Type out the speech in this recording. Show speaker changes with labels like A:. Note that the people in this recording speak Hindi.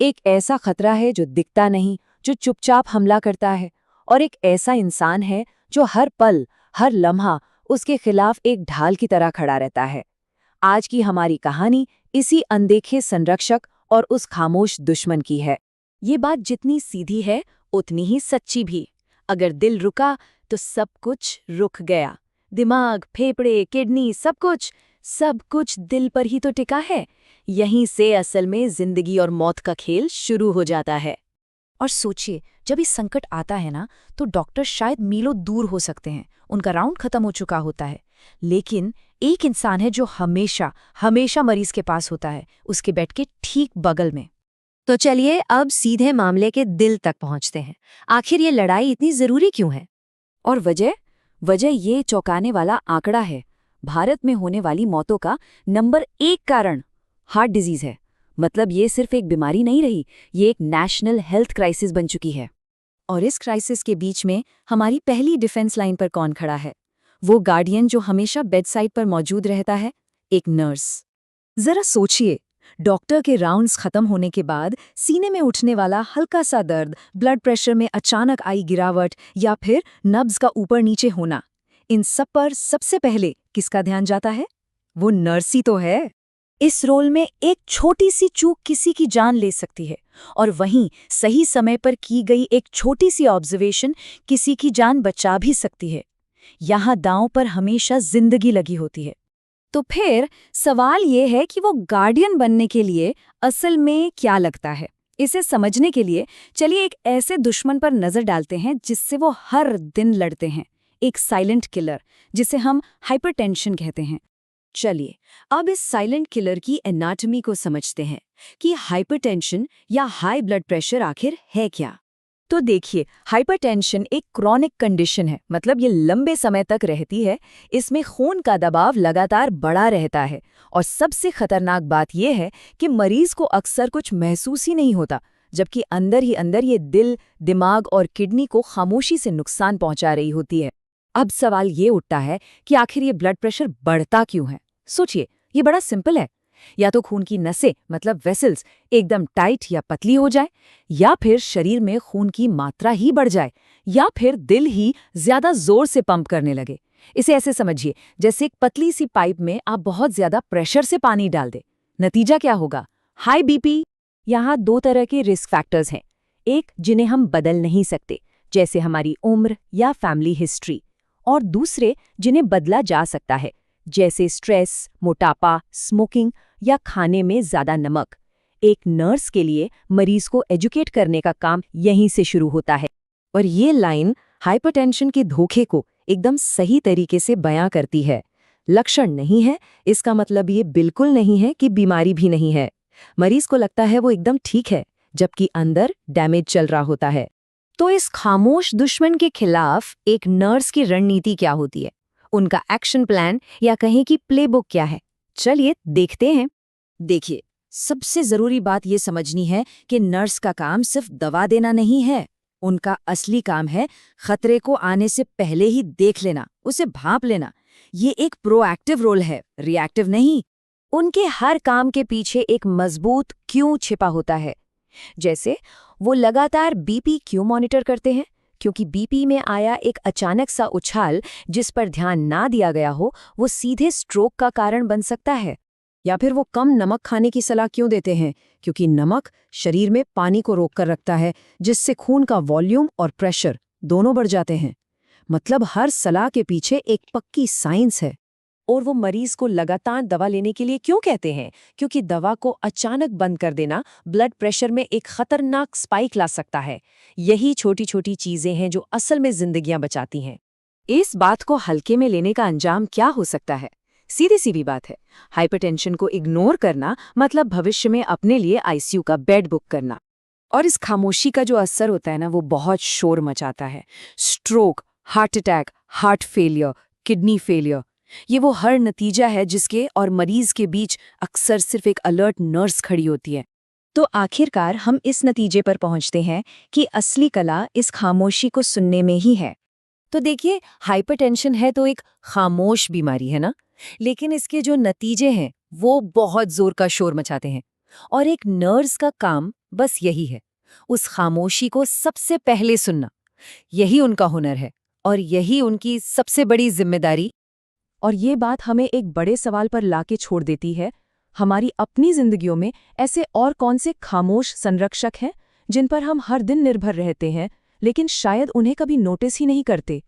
A: एक ऐसा खतरा है जो दिखता नहीं, जो चुपचाप हमला करता है, और एक ऐसा इंसान है जो हर पल, हर लम्हा उसके खिलाफ एक ढाल की तरह खड़ा रहता है। आज की हमारी कहानी इसी अनदेखे संरक्षक और उस खामोश दुश्मन की है। ये बात जितनी सीधी है, उतनी ही सच्ची भी। अगर दिल रुका तो सब कुछ रुक गया। दिमाग, फेफड़े, किडनी, सब कुछ दिल पर ही तो टिका है। यहीं से असल में जिंदगी और मौत का खेल शुरू हो जाता है। और सोचिए, जब इस संकट आता है ना, तो डॉक्टर शायद मीलों दूर हो सकते हैं, उनका राउंड खत्म हो चुका होता है, लेकिन एक इंसान है जो हमेशा हमेशा मरीज के पास होता है, उसके बेड के ठीक बगल में।
B: तो चलिए अब सीधे मामले के दिल तक पहुंचते हैं। आखिर ये लड़ाई इतनी जरूरी क्यों है?
A: और वजह ये चौंकाने वाला आंकड़ा है। भारत में होने वाली मौतों का नंबर 1 कारण हार्ट डिजीज है। मतलब ये सिर्फ एक बीमारी नहीं रही, ये एक नेशनल हेल्थ क्राइसिस बन चुकी है। और इस क्राइसिस के बीच में हमारी पहली डिफेंस लाइन पर कौन खड़ा है? वो गार्डियन जो हमेशा बेड साइड पर मौजूद रहता है, एक नर्स। जरा सोचिए, डॉक्टर के राउंड्स खत्म होने के बाद सीने में उठने वाला हल्का सा दर्द, ब्लड प्रेशर में अचानक आई गिरावट या फिर नब्ज का ऊपर नीचे होना, इन सब पर सबसे पहले किसका ध्यान जाता है? वो नर्स ही तो है। इस रोल में एक छोटी सी चूक किसी की जान ले सकती है, और वहीं सही समय पर की गई एक छोटी सी ऑब्जर्वेशन किसी की जान बचा भी सकती है। यहाँ दांव पर हमेशा जिंदगी लगी होती है। तो फिर सवाल ये है कि वो गार्डियन बनने के लिए असल में क्या लगता है? इसे समझने के लिए चलिए एक ऐसे दुश्मन पर नजर डालते हैं जिससे वो हर दिन लड़ते हैं, एक साइलेंट किलर, जिसे हम हाइपरटेंशन कहते हैं। चलिए अब इस साइलेंट किलर की एनाटॉमी को समझते हैं कि हाइपरटेंशन या हाई ब्लड प्रेशर आखिर है क्या। तो देखिए, हाइपरटेंशन एक क्रॉनिक कंडीशन है, मतलब ये लंबे समय तक रहती है। इसमें खून का दबाव लगातार बढ़ा रहता है, और सबसे खतरनाक बात यह है कि मरीज को अक्सर कुछ महसूस ही नहीं होता, जबकि अंदर ही अंदर ये दिल, दिमाग और किडनी को खामोशी से नुकसान पहुंचा रही होती है। अब सवाल ये उठता है कि आखिर ये ब्लड प्रेशर बढ़ता क्यों है? सोचिए, ये बड़ा सिंपल है। या तो खून की नसें, मतलब वेसल्स, एकदम टाइट या पतली हो जाए, या फिर शरीर में खून की मात्रा ही बढ़ जाए, या फिर दिल ही ज्यादा जोर से पंप करने लगे। इसे ऐसे समझिए, जैसे एक पतली सी पाइप में आप बहुत ज्यादा प्रेशर से पानी डाल दे। नतीजा क्या होगा? High BP. यहाँ 2 तरह के रिस्क फैक्टर्स हैं। एक जिन्हें हम बदल नहीं सकते, जैसे हमारी उम्र या फैमिली हिस्ट्री, और दूसरे जिन्हें बदला जा सकता है, जैसे स्ट्रेस, मोटापा, स्मोकिंग या खाने में ज्यादा नमक। एक नर्स के लिए मरीज को एजुकेट करने का काम यहीं से शुरू होता है। और ये लाइन हाइपरटेंशन के धोखे को एकदम सही तरीके से बयां करती है। लक्षण नहीं है, इसका मतलब ये बिल्कुल नहीं है कि बीमारी भी नहीं है। मरीज को लगता है वो एकदम ठीक है, जबकि अंदर डैमेज चल रहा होता है। तो इस खामोश दुश्मन के खिलाफ एक नर्स की रणनीति क्या होती है? उनका एक्शन प्लान या कहें कि प्लेबुक क्या है? चलिए देखते हैं। देखिए, सबसे जरूरी बात ये समझनी है कि नर्स का काम सिर्फ दवा देना नहीं है। उनका असली काम है खतरे को आने से पहले ही देख लेना, उसे भांप लेना। ये एक प्रोएक्टिव रोल है, रिएक्टिव नहीं। उनके हर काम के पीछे एक मजबूत क्यों छिपा होता है। जैसे वो लगातार बीपी क्यों मॉनिटर करते हैं? क्योंकि बीपी में आया एक अचानक सा उछाल जिस पर ध्यान ना दिया गया हो, वो सीधे स्ट्रोक का कारण बन सकता है। या फिर वो कम नमक खाने की सलाह क्यों देते हैं? क्योंकि नमक शरीर में पानी को रोक कर रखता है, जिससे खून का वॉल्यूम और प्रेशर दोनों बढ़ जाते हैं। मतलब हर सलाह के पीछे एक पक्की साइंस है। और वो मरीज को लगातार दवा लेने के लिए क्यों कहते हैं? क्योंकि दवा को अचानक बंद कर देना ब्लड प्रेशर में एक खतरनाक स्पाइक ला सकता है। यही छोटी छोटी चीजें हैं जो असल में जिंदगियां बचाती हैं। इस बात को हल्के में लेने का अंजाम क्या हो सकता है? सीधी सी बात है, हाइपरटेंशन को इग्नोर करना मतलब भविष्य में अपने लिए आईसीयू का बेड बुक करना। और इस खामोशी का जो असर होता है ना, वो बहुत शोर मचाता है। Stroke, heart attack, heart failure, kidney failure, ये वो हर नतीजा है जिसके और मरीज के बीच अक्सर सिर्फ एक अलर्ट नर्स खड़ी होती है। तो आखिरकार हम इस नतीजे पर पहुंचते हैं कि असली कला इस खामोशी को सुनने में ही है। तो देखिए, हाइपरटेंशन है तो एक खामोश बीमारी है ना, लेकिन इसके जो नतीजे हैं वो बहुत जोर का शोर मचाते हैं। और एक नर्स का काम
B: बस यही है, उस खामोशी को सबसे पहले सुनना। यही उनका हुनर है और यही उनकी सबसे बड़ी जिम्मेदारी।
C: और ये बात हमें एक बड़े सवाल पर लाके छोड़ देती है, हमारी अपनी जिंदगियों में ऐसे और कौन से खामोश संरक्षक हैं जिन पर हम हर दिन निर्भर रहते हैं, लेकिन शायद उन्हें कभी नोटिस ही नहीं करते।